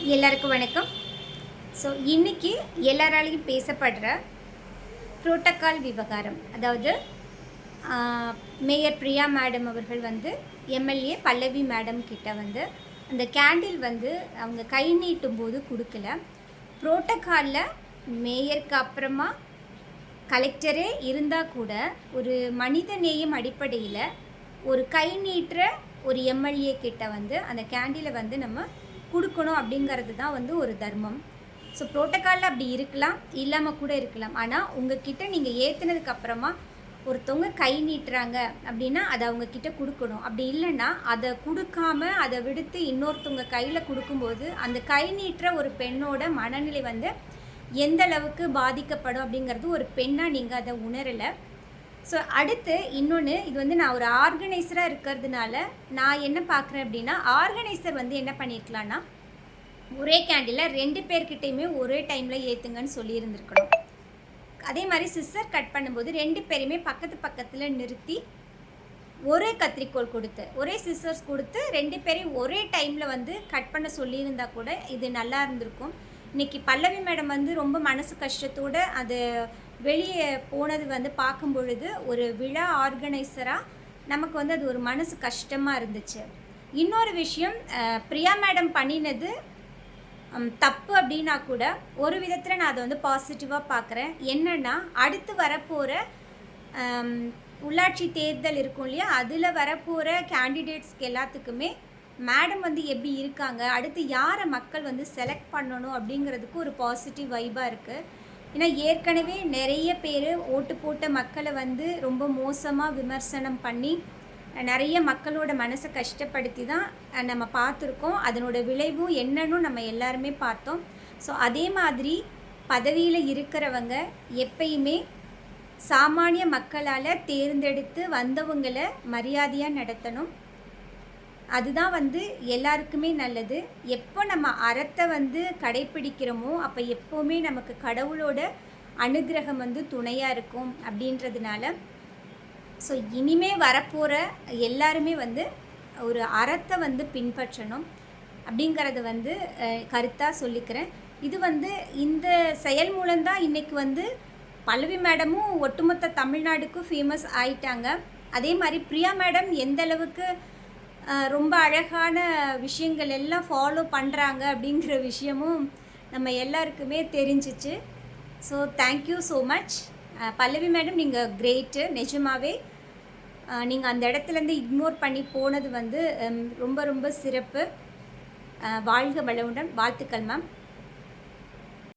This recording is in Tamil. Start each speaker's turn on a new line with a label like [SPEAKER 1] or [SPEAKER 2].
[SPEAKER 1] எல்லாருக்கும் வணக்கம். ஸோ இன்றைக்கி எல்லாராலையும் பேசப்படுற புரோட்டோக்கால் விவகாரம், அதாவது மேயர் பிரியா மேடம் அவர்கள் வந்து எம்எல்ஏ பல்லவி மேடம் கிட்ட வந்து அந்த கேண்டில் வந்து அவங்க கை நீட்டும் போது கொடுக்கல. புரோட்டோக்காலில் மேயருக்கு அப்புறமா கலெக்டரே இருந்தால் கூட ஒரு மனித நேயம் அடிப்படையில் ஒரு கை நீட்டுற ஒரு எம்எல்ஏ கிட்ட வந்து அந்த கேண்டிலை வந்து நம்ம கொடுக்கணும் அப்படிங்கிறது தான் வந்து ஒரு தர்மம். ஸோ புரோட்டோக்காலில் அப்படி இருக்கலாம், இல்லாமல் கூட இருக்கலாம். ஆனால் உங்ககிட்ட நீங்கள் ஏற்றுனதுக்கப்புறமா ஒருத்தவங்க கை நீட்டுறாங்க அப்படின்னா அதை அவங்கக்கிட்ட கொடுக்கணும். அப்படி இல்லைன்னா அதை கொடுக்காம அதை விடுத்து இன்னொருத்தவங்க கையில் கொடுக்கும்போது அந்த கை நீட்டுற ஒரு பெண்ணோட மனநிலை வந்து எந்த அளவுக்கு பாதிக்கப்படும் அப்படிங்கிறது ஒரு பெண்ணாக நீங்கள் அதை உணரலை. ஸோ அடுத்து இன்னொன்று, இது வந்து நான் ஒரு ஆர்கனைசராக இருக்கிறதுனால நான் என்ன பார்க்குறேன் அப்படின்னா, ஆர்கனைசர் வந்து என்ன பண்ணியிருக்கலான்னா ஒரே கேண்டிலில் 2 பேர்கிட்டையுமே ஒரே டைமில் ஏற்றுங்கன்னு சொல்லியிருந்துருக்கணும். அதே மாதிரி சிஸ்ஸர் கட் பண்ணும்போது 2 பேரையுமே பக்கத்தில் நிறுத்தி ஒரே கத்திரிக்கோள் கொடுத்து ஒரே சிஸ்ஸர்ஸ் கொடுத்து 2 பேரையும் ஒரே டைமில் வந்து கட் பண்ண சொல்லியிருந்தால் கூட இது நல்லா இருந்திருக்கும். இன்றைக்கி பல்லவி மேடம் வந்து ரொம்ப மனசு கஷ்டத்தோடு அது வெளியே போனது வந்து பார்க்கும் பொழுது ஒரு விழா ஆர்கனைசராக நமக்கு வந்து அது ஒரு மனசு கஷ்டமாக இருந்துச்சு. இன்னொரு விஷயம், பிரியா மேடம் பண்ணினது தப்பு அப்படின்னா கூட ஒரு விதத்தில் நான் அதை வந்து பாசிட்டிவாக பார்க்குறேன். என்னென்னா, அடுத்து வரப்போகிற உள்ளாட்சி தேர்தல் இருக்கும் இல்லையா, அதில் வரப்போகிற கேண்டிடேட்ஸ்க்கு எல்லாத்துக்குமே மேடம் வந்து எப்படி இருக்காங்க, அடுத்து யாரை மக்கள் வந்து செலக்ட் பண்ணணும் அப்படிங்கிறதுக்கு ஒரு பாசிட்டிவ் வைபாக இருக்குது. ஏன்னா ஏற்கனவே நிறைய பேர் ஓட்டு போட்ட மக்களை வந்து ரொம்ப மோசமாக விமர்சனம் பண்ணி நிறைய மக்களோட மனசை கஷ்டப்படுத்தி தான் நம்ம பார்த்துருக்கோம். அதனோட விளைவும் என்னன்னு நம்ம எல்லாருமே பார்த்தோம். ஸோ அதே மாதிரி பதவியில் இருக்கிறவங்க எப்பயுமே சாமானிய மக்களால் தேர்ந்தெடுத்து வந்தவங்களை மரியாதையாக நடத்தணும். அதுதான் வந்து எல்லாருக்குமே நல்லது. எப்போ நம்ம அறத்தை வந்து கடைப்பிடிக்கிறோமோ அப்போ எப்போவுமே நமக்கு கடவுளோட அனுகிரகம் வந்து துணையாக இருக்கும் அப்படின்றதுனால ஸோ இனிமே வரப்போகிற எல்லாருமே வந்து ஒரு அறத்தை வந்து பின்பற்றணும் அப்படிங்கிறத வந்து கருத்தாக சொல்லிக்கிறேன். இது வந்து இந்த செயல் மூலம்தான் இன்றைக்கி வந்து பல்லவி மேடமும் ஒட்டுமொத்த தமிழ்நாடுக்கும் ஃபேமஸ் ஆயிட்டாங்க. அதே மாதிரி பிரியா மேடம் எந்த அளவுக்கு ரொம்ப அழகான விஷயங்கள் எல்லாம் ஃபாலோ பண்ணுறாங்க அப்படிங்கிற விஷயமும் நம்ம எல்லாருக்குமே தெரிஞ்சிச்சு. ஸோ தேங்க்யூ ஸோ மச் பல்லவி மேடம், நீங்கள் கிரேட்டு. நிஜமாகவே நீங்கள் அந்த இடத்துலேருந்து இக்னோர் பண்ணி போனது வந்து ரொம்ப ரொம்ப சிறப்பு. வாழ்க வளமுடன். வாழ்த்துக்கள் மேம்.